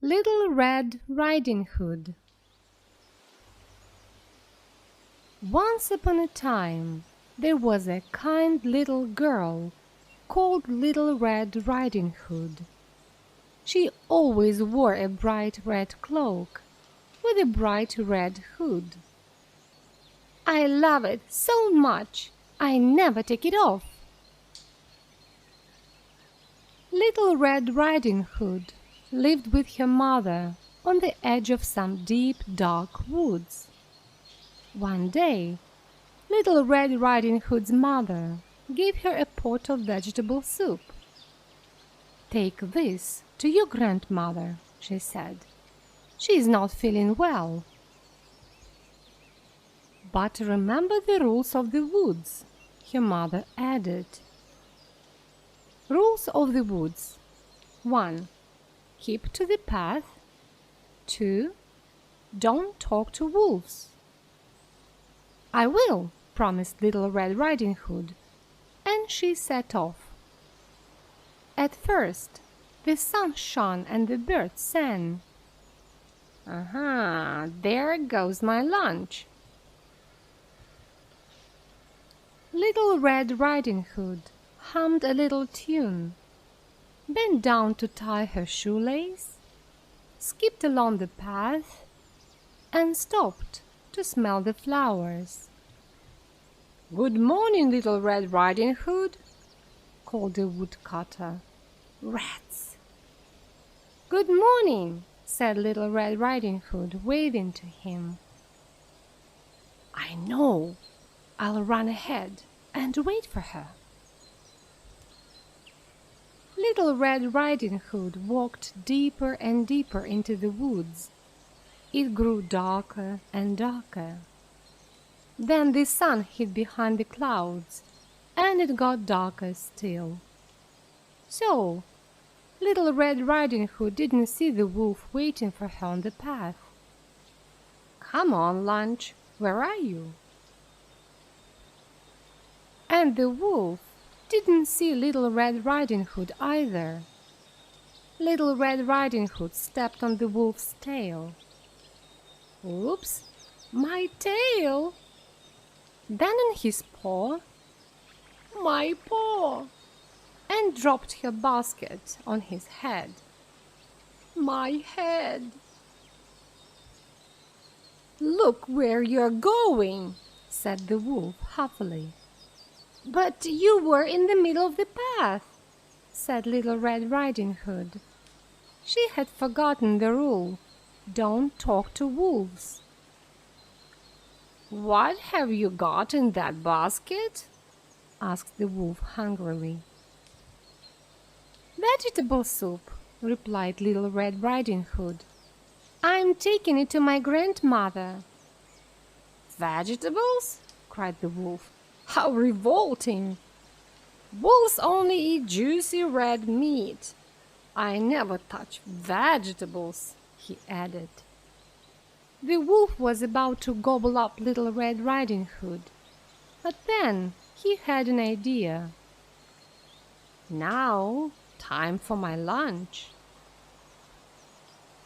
Little Red Riding Hood. Once upon a time, there was a kind little girl called Little Red Riding Hood. She always wore a bright red cloak with a bright red hood. I love it so much, I never take it off. Little Red Riding Hood lived with her mother on the edge of some deep, dark woods. One day, Little Red Riding Hood's mother gave her a pot of vegetable soup. "Take this to your grandmother," she said. "She is not feeling well." "But remember the rules of the woods," her mother added. Rules of the woods: 1. Keep to the path. 2. Don't talk to wolves. "I will," promised Little Red Riding Hood, and she set off. At first, the sun shone and the birds sang. "Aha, there goes my lunch." Little Red Riding Hood hummed a little tune, bent down to tie her shoelace, skipped along the path, and stopped to smell the flowers. "Good morning, Little Red Riding Hood," called the woodcutter. "Rats!" "Good morning," said Little Red Riding Hood, waving to him. "I know. I'll run ahead and wait for her." Little Red Riding Hood walked deeper and deeper into the woods. It grew darker and darker. Then the sun hid behind the clouds, and it got darker still. So, Little Red Riding Hood didn't see the wolf waiting for her on the path. "Come on, Lunch, where are you?" And the wolf didn't see Little Red Riding Hood either. Little Red Riding Hood stepped on the wolf's tail. "Oops, my tail!" Then on his paw, "My paw!" and dropped her basket on his head. "My head!" "Look where you're going," said the wolf huffily. "But you were in the middle of the path," said Little Red Riding Hood. She had forgotten the rule, "Don't talk to wolves." "What have you got in that basket?" asked the wolf hungrily. "Vegetable soup," replied Little Red Riding Hood. "I'm taking it to my grandmother." "Vegetables?" cried the wolf. "How revolting! Wolves only eat juicy red meat. I never touch vegetables," he added. The wolf was about to gobble up Little Red Riding Hood, but then he had an idea. "Now, time for my lunch.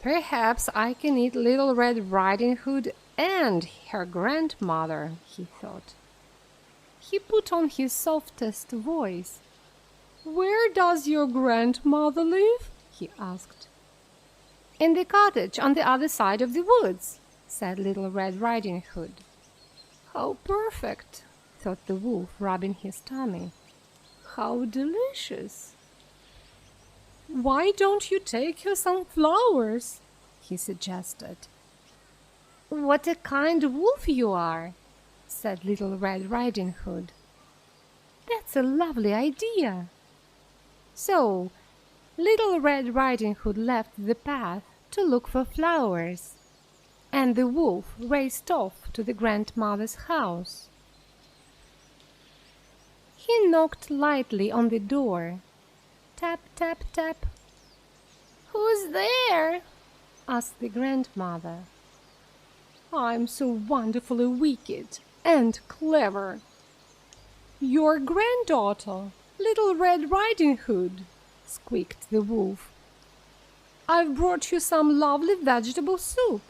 Perhaps I can eat Little Red Riding Hood and her grandmother," he thought. He put on his softest voice. "Where does your grandmother live?" he asked. "In the cottage on the other side of the woods," said Little Red Riding Hood. "How perfect," thought the wolf, rubbing his tummy. "How delicious." "Why don't you take her some flowers?" he suggested. "What a kind wolf you are," said Little Red Riding Hood. "That's a lovely idea." So, Little Red Riding Hood left the path to look for flowers, and the wolf raced off to the grandmother's house. He knocked lightly on the door. Tap, tap, tap. "Who's there?" asked the grandmother. "I'm so wonderfully wicked and clever." "Your granddaughter, Little Red Riding Hood," squeaked the wolf. I've brought you some lovely vegetable soup."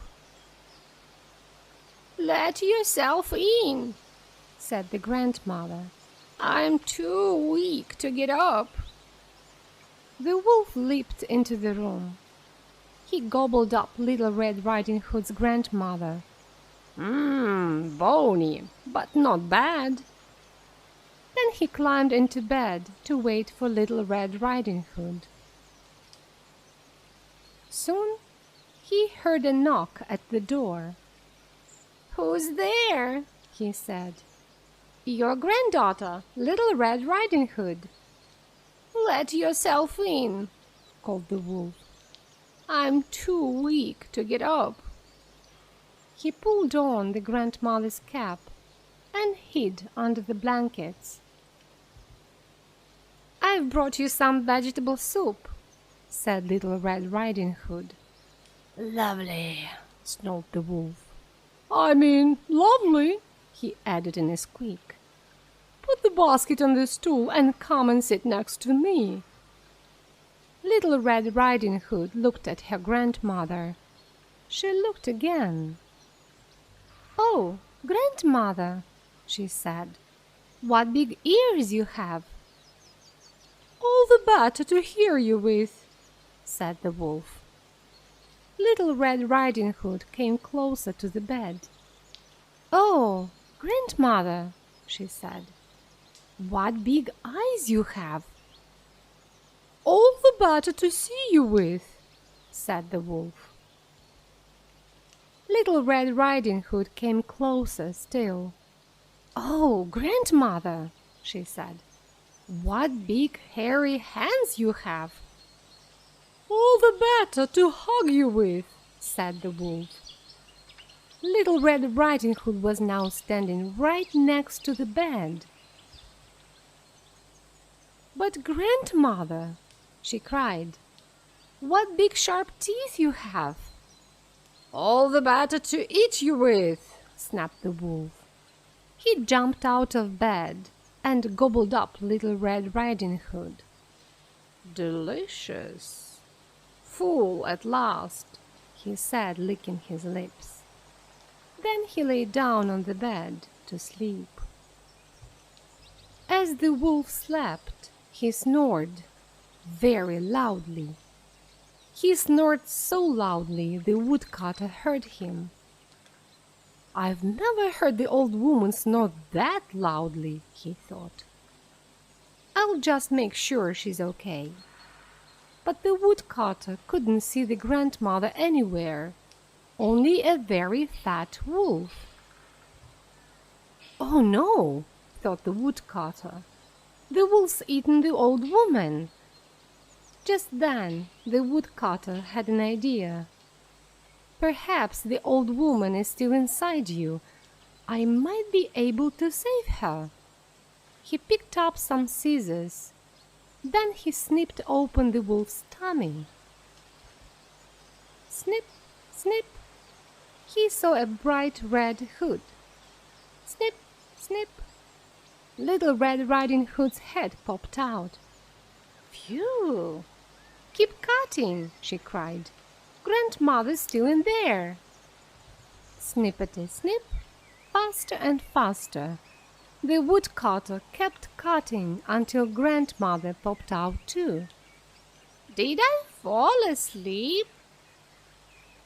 "Let yourself in," said the grandmother. "I'm too weak to get up." The wolf leaped into the room. He gobbled up Little Red Riding Hood's grandmother. Bony, but not bad." Then he climbed into bed to wait for Little Red Riding Hood. Soon he heard a knock at the door. "Who's there?" he said. "Your granddaughter, Little Red Riding Hood." "Let yourself in," called the wolf. "I'm too weak to get up." He pulled on the grandmother's cap and hid under the blankets. "I've brought you some vegetable soup," said Little Red Riding Hood. "Lovely," snarled the wolf. "I mean, lovely," he added in a squeak. "Put the basket on the stool and come and sit next to me." Little Red Riding Hood looked at her grandmother. She looked again. "Oh, grandmother," she said, "what big ears you have!" "All the better to hear you with," said the wolf. Little Red Riding Hood came closer to the bed. "Oh, grandmother," she said, "what big eyes you have!" "All the better to see you with," said the wolf. Little Red Riding Hood came closer still. "Oh, grandmother," she said, "what big hairy hands you have!" "All the better to hug you with," said the wolf. Little Red Riding Hood was now standing right next to the bed. "But grandmother," she cried, "what big sharp teeth you have!" "All the better to eat you with," snapped the wolf. He jumped out of bed and gobbled up Little Red Riding Hood. "Delicious! Full at last," he said, licking his lips. Then he lay down on the bed to sleep. As the wolf slept, he snored very loudly. He snored so loudly the woodcutter heard him. "I've never heard the old woman snore that loudly," he thought. "I'll just make sure she's okay." But the woodcutter couldn't see the grandmother anywhere, only a very fat wolf. "Oh no," thought the woodcutter, "the wolf's eaten the old woman." Just then the woodcutter had an idea. "Perhaps the old woman is still inside you. I might be able to save her." He picked up some scissors. Then he snipped open the wolf's tummy. Snip, snip, he saw a bright red hood. Snip, snip, Little Red Riding Hood's head popped out. "Phew! Keep cutting," she cried. "Grandmother's still in there." Snippety snip, faster and faster. The woodcutter kept cutting until Grandmother popped out too. "Did I fall asleep?"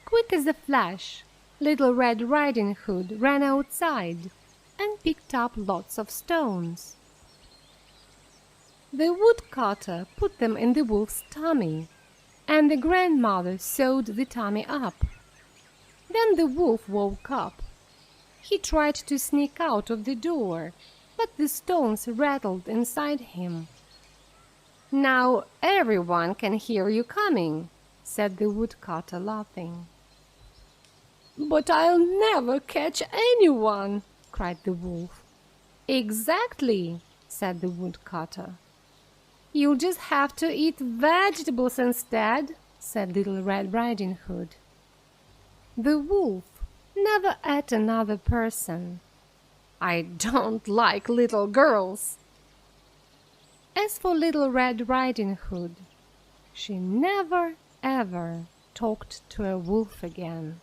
Quick as a flash, Little Red Riding Hood ran outside and picked up lots of stones. The woodcutter put them in the wolf's tummy, and the grandmother sewed the tummy up. Then the wolf woke up. He tried to sneak out of the door, but the stones rattled inside him. "Now everyone can hear you coming," said the woodcutter, laughing. "But I'll never catch anyone," cried the wolf. "Exactly," said the woodcutter. "You'll just have to eat vegetables instead," said Little Red Riding Hood. The wolf never ate another person. "I don't like little girls." As for Little Red Riding Hood, she never ever talked to a wolf again.